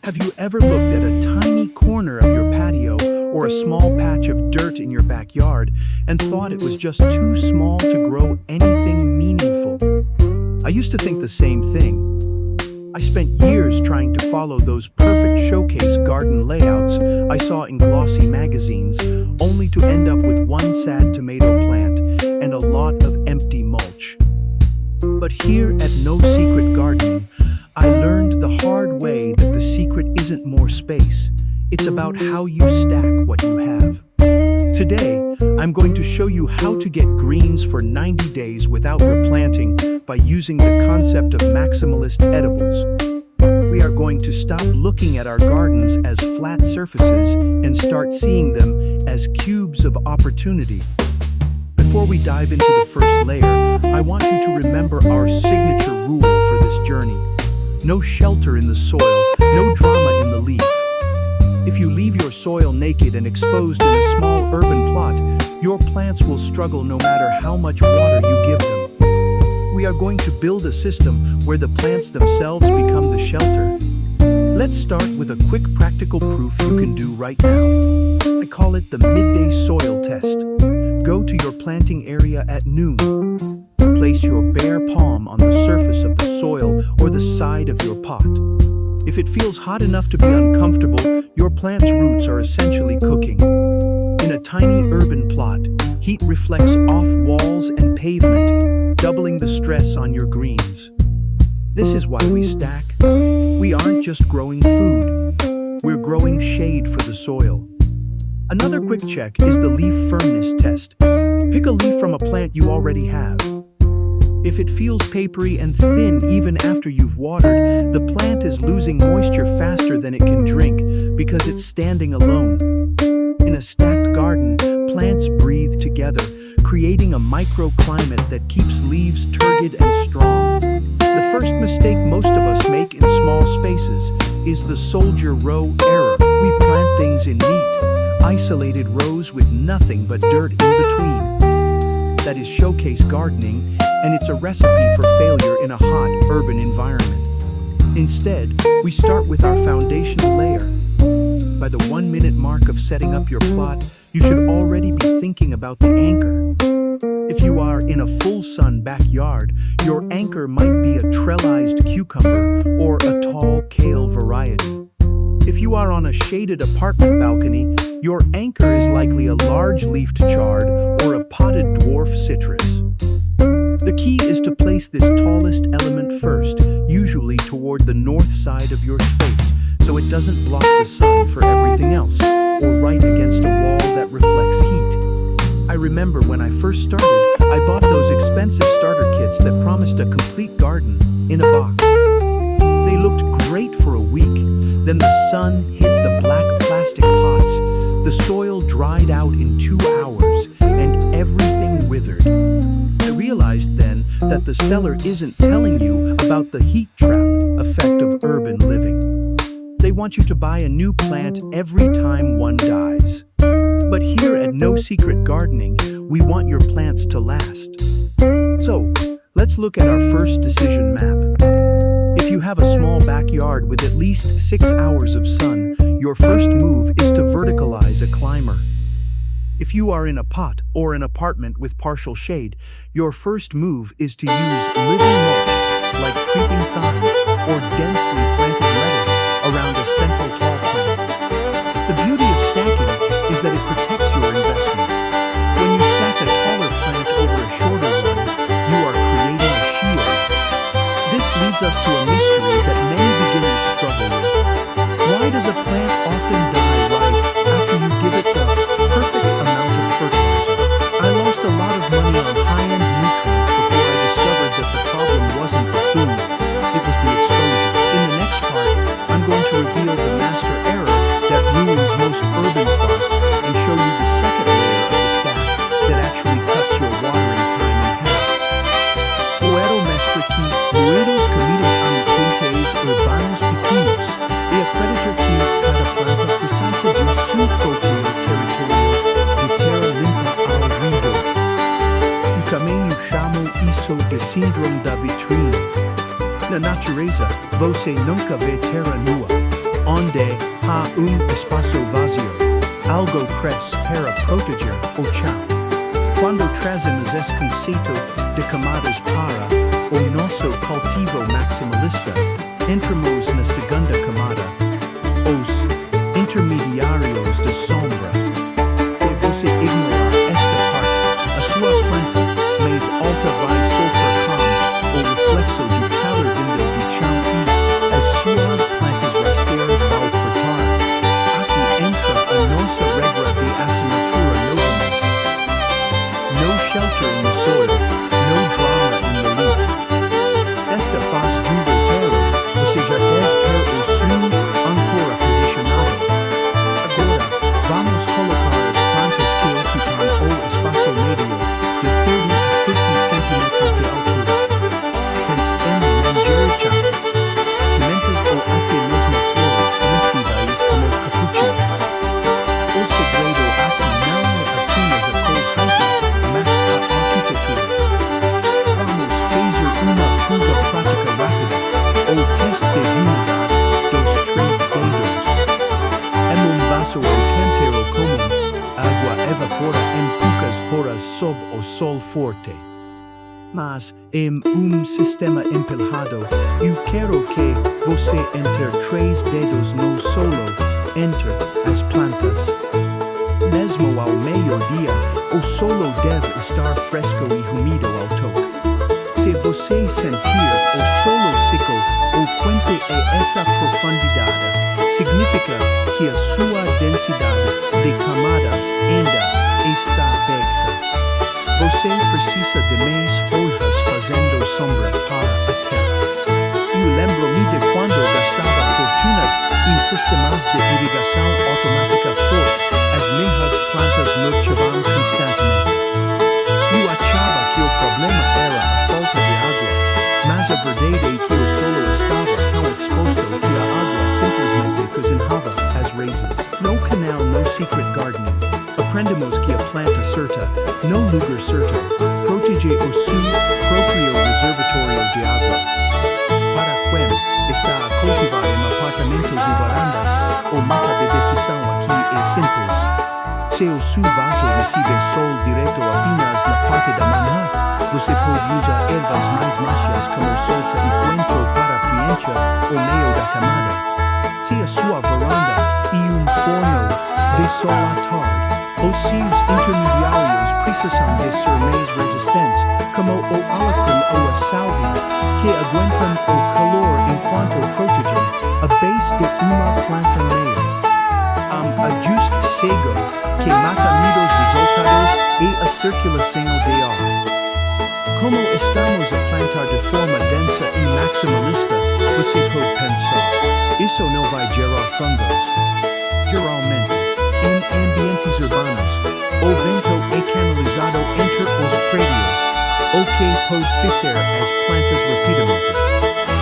Have you ever looked at a tiny corner of your patio or a small patch of dirt in your backyard and thought it was just too small to grow anything meaningful? I used to think the same thing. I spent years trying to follow those perfect showcase garden layouts I saw in glossy magazines, only to end up with one sad tomato plant and a lot of empty mulch. But here at No Secret Gardening, I learned the hard way that the secret isn't more space. It's about how you stack what you have. Today, I'm going to show you how to get greens for 90 days without replanting by using the concept of maximalist edibles. We are going to stop looking at our gardens as flat surfaces and start seeing them as cubes of opportunity. Before we dive into the first layer, I want you to remember our signature rule for this journey. No shelter in the soil, no drama in the leaf. If you leave your soil naked and exposed in a small urban plot, your plants will struggle no matter how much water you give them. We are going to build a system where the plants themselves become the shelter. Let's start with a quick practical proof you can do right now. I call it the midday soil test. Go to your planting area at noon. Place your bare palm on the surface of the soil or the side of your pot. If it feels hot enough to be uncomfortable, your plant's roots are essentially cooking. In a tiny urban plot, heat reflects off walls and pavement, doubling the stress on your greens. This is why we stack. We aren't just growing food. We're growing shade for the soil. Another quick check is the leaf firmness test. Pick a leaf from a plant you already have. If it feels papery and thin even after you've watered, the plant is losing moisture faster than it can drink because it's standing alone. In a stacked garden, plants breathe together, creating a microclimate that keeps leaves turgid and strong. The first mistake most of us make in small spaces is the soldier row error. We plant things in neat, isolated rows with nothing but dirt in between. That is showcase gardening, and it's a recipe for failure in a hot, urban environment. Instead, we start with our foundational layer. By the 1-minute mark of setting up your plot, you should already be thinking about the anchor. If you are in a full-sun backyard, your anchor might be a trellised cucumber or a tall kale variety. If you are on a shaded apartment balcony, your anchor is likely a large-leafed chard or a potted dwarf citrus. The key is to place this tallest element first, usually toward the north side of your space, so it doesn't block the sun for everything else, or right against a wall that reflects heat. I remember when I first started, I bought those expensive starter kits that promised a complete garden in a box. They looked great for a week, then the sun hit the black plastic pots, the soil dried out in 2 hours, and everything withered. I realized then that the seller isn't telling you about the heat trap effect of urban living. They want you to buy a new plant every time one dies. But here at No Secret Gardening, we want your plants to last. So, let's look at our first decision map. If you have a small backyard with at least 6 hours of sun, your first move is to verticalize a climber. If you are in a pot or an apartment with partial shade, your first move is to use living mulch, like creeping thyme or densely planted lettuce around a central tall plant. The beauty of stacking is that it protects your investment. When you stack a taller plant over a shorter one, you are creating a shield. This leads us to a mystery that many beginners struggle with. Why does a plant often die right after you give it the perfect amount of fertilizer? I lost a lot of money on high-end nutrients before I discovered that the problem wasn't the food, it was the exposure. In the next part, I'm going to reveal the master error that ruins most urban plots and show you the second layer of the stack that actually cuts your watering time in half. Puedo mostrar que muitos caminham ambientes urbanos pequenos e acreditar que cada planta precisa de seu próprio território de terra limpa ao redor. O caminho chama isso de síndrome da vitrine. Na natureza, você nunca vê terra nua. onde ha espacio vazio, algo cres para proteger o chão. Quando trazemos esse conceito de camadas para o nosso cultivo maximalista, entramos na segunda camada, os intermediários de sombra. Se você ignorar esta parte, a sua planta mais alta vai sofrer com o reflexo do calor vindo do chão e as suas plantas rasteiras vão fritar. Aqui entra a nossa regra de assinatura novamente. No shelter in the soil, no drama in the leaf. Esta faz do roteiro, você já deve ter o seu âncora posicionado. Agora, vamos colocar as plantas que ocupam o espaço médio de 30 a 50 centímetros de altura. Pense em manjericão, pimentas ou até mesmo flores comestíveis como capuchinhos. O segredo aqui não é apenas a cor height, mas a arquitetura. Vamos fazer uma prova prática rápida, o teste de umidade dos 3 dedos. Em vaso ou canteiro comum, água evapora em poucas horas sob o sol forte. Mas, em sistema empilhado, eu quero que você entre 3 dedos no solo, entre as plantas. Mesmo ao meio-dia, o solo deve estar fresco e úmido ao toque. Se você sentir o solo seco ou quente é essa profundidade, significa que a sua densidade de camadas ainda está baixa. Você precisa de mais folhas fazendo sombra para a terra. Eu lembro-me de quando gastava fortunas em sistemas de irrigação automática por as minhas plantas murchavam constantemente. Eu achava que o problema era a falta de água, mas a verdade é que o solo estava tão exposto que a água simplesmente cozinhava as raízes. No canal No Secret Gardening, aprendemos que a planta certa, no lugar certo, protege o seu próprio reservatório de água. Para quem está a cultivar em apartamentos e varandas, o mapa de decisão aqui é simples. Se o seu vaso recebe sol direto apenas na parte da manhã, você pode usar ervas mais macias como salsa e coentro para preencher o meio da camada. Se a sua varanda é forno de sol à tarde, os seus intermediários precisam de ser mais resistentes, como o alecrim ou a salvia, que aguentam o calor enquanto protegem a base de uma planta meia. Ajuste cego, que mata medos resultados e a circulação de ar. Como estamos a plantar de forma densa e maximalista, você pode pensar, isso não vai gerar fungos. Geralmente, em ambientes urbanos, o vento é canalizado entre os prédios, o que pode cessar as plantas rapidamente.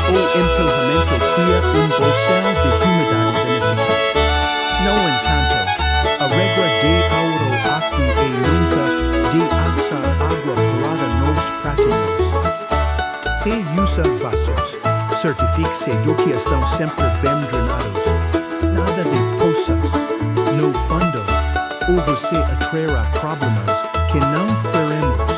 O empilhamento cria bolsão de umidade benéfica. No entanto, a regra de ouro aqui é nunca de usar água parada nos pratinhos. Se usa vasos, certifique-se de que estão sempre bem drenados. Nada de poças. No fundo, ou você atrairá problemas que não queremos.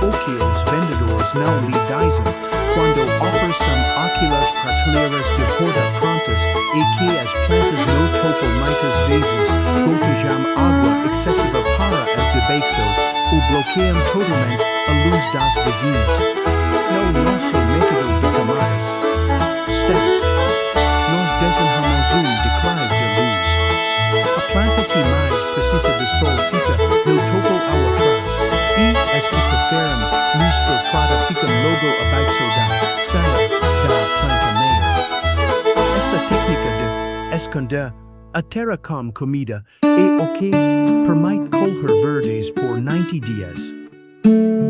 O que os vendedores não lhe dizem quando oferecem aquelas prateleiras de roda prontas é que as plantas no topo muitas vezes gotejam água excessiva para as de baixo ou bloqueiam totalmente a luz das vizinhas. No nosso método de camadas, nós desenhamos declive de luz. A planta que mais precisa de sol fica no topo ao atrás, e as que preferem luz filtrada ficam logo abaixo da saia da planta meia. Esta técnica de esconder a terra com comida é o que permite colher verdes por 90 dias.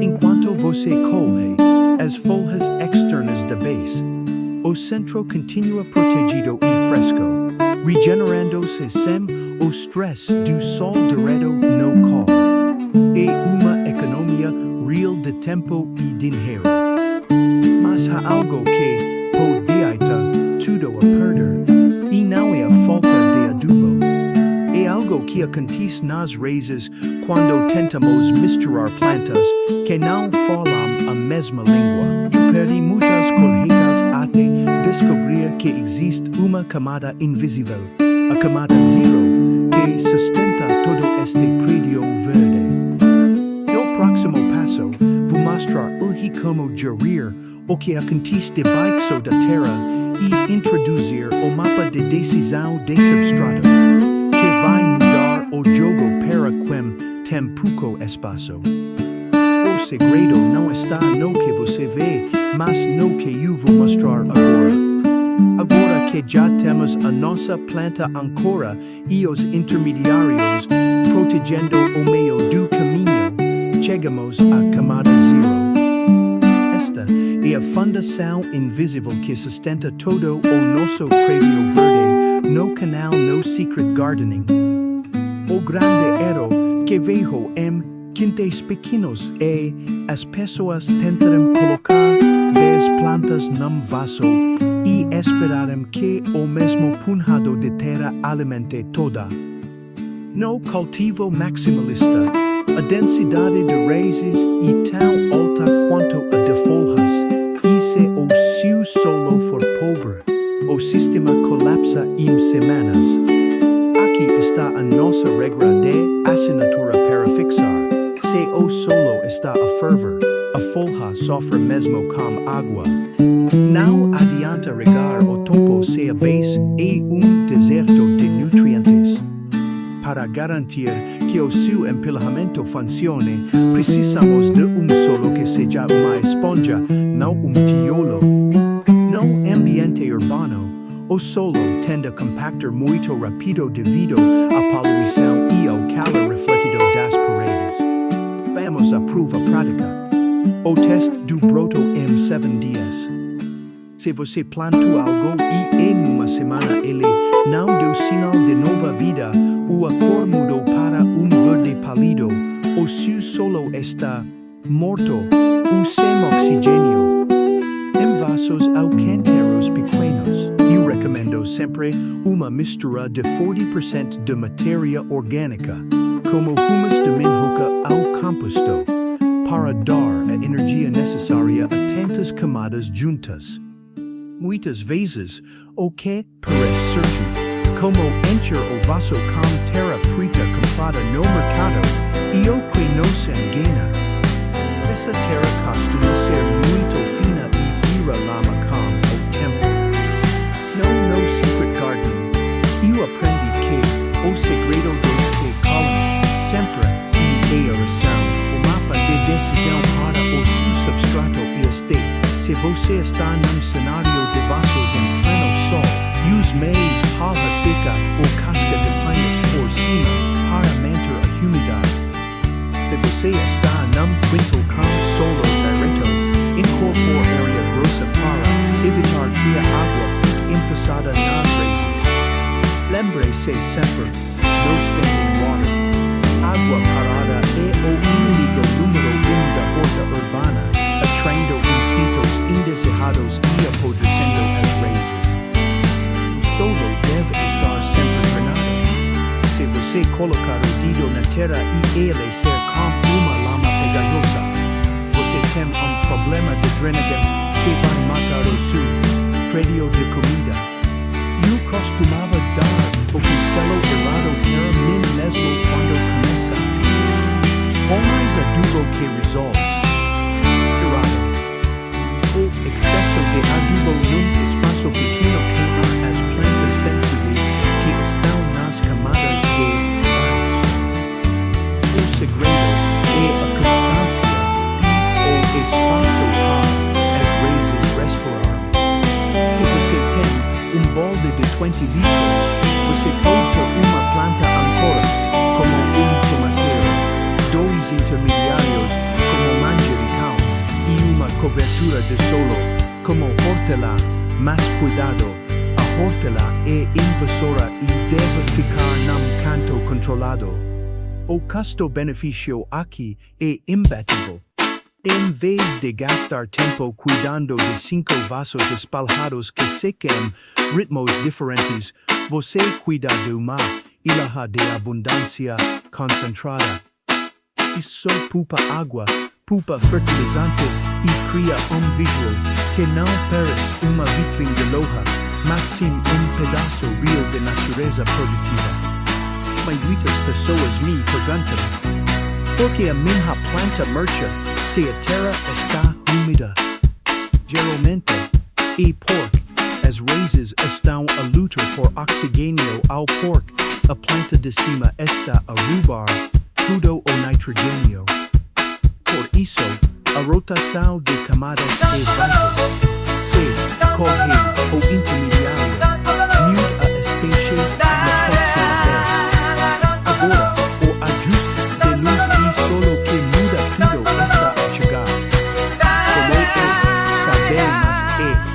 Enquanto você colhe as folhas externas da base, o centro continua protegido e fresco, regenerando-se sem o stress do sol direto no colo. É uma economia real de tempo e dinheiro. Mas há algo que pode deitar tudo a perder, e não aconteece nas raízes quando tentamos misturar plantas que não falam a mesma língua. Eu perdi muitas colheitas até descobrir que existe uma camada invisível, a camada zero, que sustenta todo este prédio verde. No próximo passo, vou mostrar como gerir o que acontece debaixo da terra e introduzir o mapa de decisão de substrato, que vai mudar o jogo para quem tem pouco espaço. O segredo não está no que você vê, mas no que eu vou mostrar agora. Agora que já temos a nossa planta ancora e os intermediários protegendo o meio do caminho, chegamos à camada zero. Esta é a fundação invisível que sustenta todo o nosso prédio verde no canal no Secret Gardening. O grande erro que vejo em quintais pequenos é as pessoas tentarem colocar 10 plantas num vaso e esperarem que o mesmo punhado de terra alimente toda. No cultivo maximalista, a densidade de raízes é tão alta quanto a de folhas, e se o seu solo for pobre, o sistema colapsa em semanas. Aqui está a nossa regra de assinatura para fixar. Se o solo está a ferver, a folha sofre mesmo com água. Não adianta regar o topo se a base é deserto de nutrientes. Para garantir que o seu empilhamento funcione, precisamos de solo que seja uma esponja, não tijolo. No ambiente urbano, o solo tende a compactar muito rápido devido à poluição e ao calor refletido das paredes. Vamos à prova prática. O teste do broto em 7 dias. Se você plantou algo e em uma semana ele não deu sinal de nova vida, ou a cor mudou para verde pálido, o seu solo está morto ou sem oxigênio. Em vasos ou canteiros pequenos, eu recomendo sempre uma mistura de 40% de matéria orgânica, como humus de minhoca ou composto, para dar a energia necessária a tantas camadas juntas. Muitas vezes, o que parece certo, como encher o vaso com terra preta comprada no mercado, e o que não se engana. Essa terra costuma ser muito fina e vira lama com o tempo. No Secret Gardening, eu aprendi que o segredo dos que colam sempre é a oração, o mapa de decisão para o seu substrato e este. Se você está num cenário de vasos em pleno sol, use meios palha seca ou casca de panas por cima para manter a umidade. Se você está num quintal com solo direto, incorpore área grossa para evitar que a água fique empassada nas raízes. Lembre-se sempre, no standing water. Água parada é o inimigo número 1 da horta urbana, atraindo insetos indesejados e apodrecendo as raízes. O solo deve estar sempre drenado. Se você colocar o dedo na terra e ele ser com uma lama pegajosa, você tem problema de drenagem que vai matar o seu prédio de comida. Eu costumava dar o pincelo errado para mim mesmo quando começa. O mais adubo que resolve. O excesso de adubo num espaço pequeno queima as plantas sensíveis que estão nas camadas de baixo. O segredo é a constância e o espaço para as raízes respirar. Se você tem balde de 20 litros, você pode ter uma planta ancora, como tomateiro, 2 intermediários, como manjericão, e uma cobertura de solo, como hortelã, mas cuidado, a hortelã é invasora e deve ficar num canto controlado. O custo-benefício aqui é imbatível. Em vez de gastar tempo cuidando de 5 vasos espalhados que sequem ritmos diferentes, você cuida de uma ilaha de abundancia concentrada. Isso pupa agua, pupa fertilizante y cría visual que no parece una vitrina de loja, mas sim pedazo real de natureza productiva. Muitas pessoas me perguntam, por que a minha planta murcha se a terra está úmida? Geralmente, e porque as raízes estão a lutar por oxigênio ao porque a planta de cima está a roubar tudo o nitrogênio. Por isso, a rotação de camadas é vital. Se corre o intermediário, muda a espécie na próxima vez. Agora, o ajuste de luz e solo que muda tudo está a chegar. Como sabemos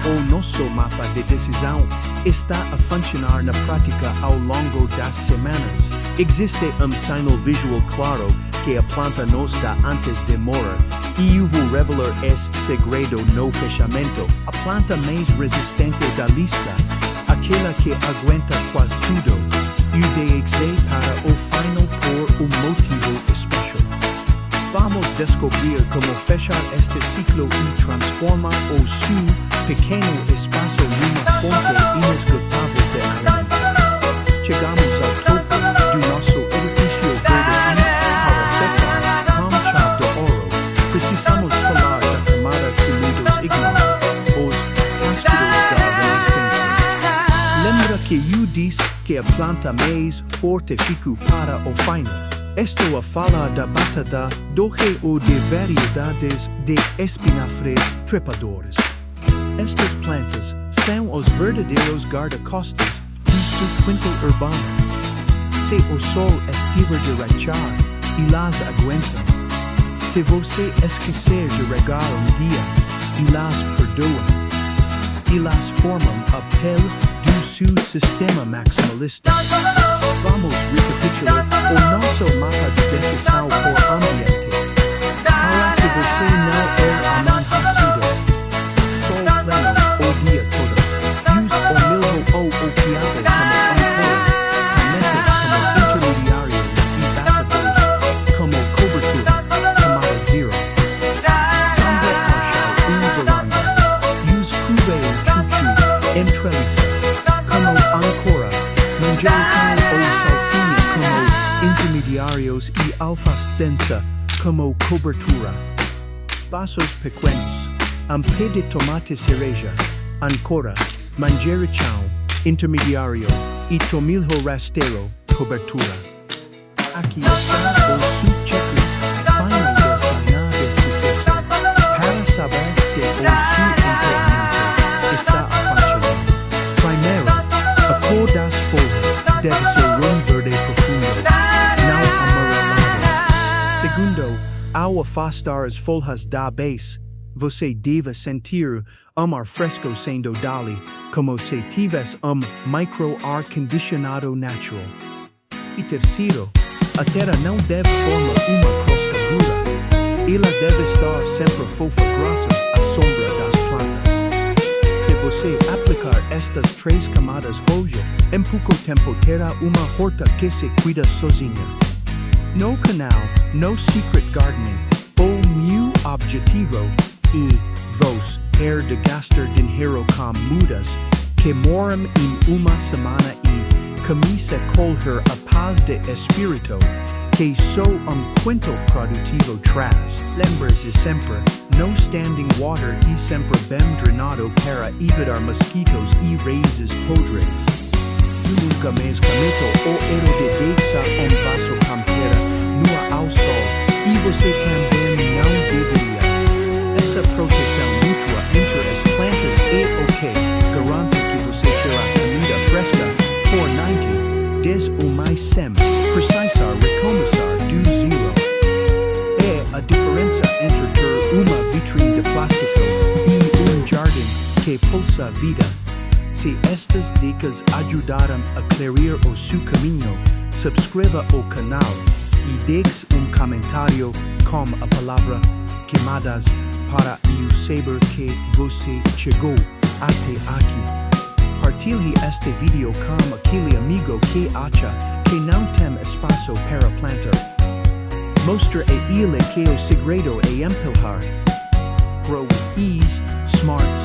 o nosso mapa de decisão está a funcionar na prática ao longo das semanas. Existe sinal visual claro que a planta não está antes de morrer, e eu vou revelar esse segredo no fechamento. A planta mais resistente da lista, aquela que aguenta quase tudo, eu deixei para o final por motivo especial. Vamos descobrir como fechar este ciclo e transformar o seu pequeno espaço numa fonte inesgotável de alimento. Chegamos ao topo do nosso edifício verde e, para fechar com chave de ouro, precisamos falar da camada que muitos ignoram, os cascudos da resistência. Lembra que eu disse que a planta mais forte fica para o final? Estou a falar da batata do rei ou de variedades de espinafres trepadores. Estas plantas são os verdadeiros guarda-costas do seu quintal urbano. Se o sol estiver de rachar, elas aguentam. Se você esquecer de regar dia, elas perdoam. Elas formam a pele do seu sistema maximalista. Vamos recapitular o nosso mapa de decisão por ambiente. Para que você não amanhecido. Sol pleno o dia todo. Use o milho ou o quiabo como ancora. Canetas como intermediário e batadores como cobertura, camada zero. Cambia partial e varanda. Use cube ou chuchu, entrelaça, como ancora. Manjericão ou salsinha como intermediários e alface densa como cobertura. Vasos pequenos, pé de tomate cereja, ancora, manjericão, intermediário e tomilho rasteiro, cobertura. Aqui está o seu checklist final desta nave sucesso. Para saber se o seu empreendimento está a funcionar. Primeiro, a cor das folhas deve ser rum verde profundo, não amarelado. Segundo, ao afastar as folhas da base, você deve sentir ar fresco sendo dali, como se tivesse micro-ar-condicionado natural. E terceiro, a terra não deve formar uma crosta dura. Ela deve estar sempre fofa graças à sombra das plantas. Se você aplicar estas 3 camadas hoje, em pouco tempo terá uma horta que se cuida sozinha. No canal, no secret gardening, o meu objetivo é vos de gastar dinheiro com mudas que moram em uma semana e começa colher a paz de espírito que só quinto produtivo traz. Lembre-se sempre, no standing water e sempre bem drenado para evitar mosquitos e raízes podres. Nunca mais cometo o erro de deixar vaso com terra nua ao sol e você também não deveria. Essa proteção mútua entre as plantas é ok, garante que você terá comida fresca por 90 dias ou mais sem precisar recomeçar do zero. É a diferença entre ter uma vitrine de plástico e jardim que pulsa vida. Se estas dicas ajudaram a clarear o seu caminho, subscreva o canal e deixe comentário com a palavra queimadas para eu saber que você chegou até aqui. Partilhe este vídeo com aquele amigo que acha che non tem espaço para plantar. Mostra e ele que o segredo é empilhar. Grow with ease, smart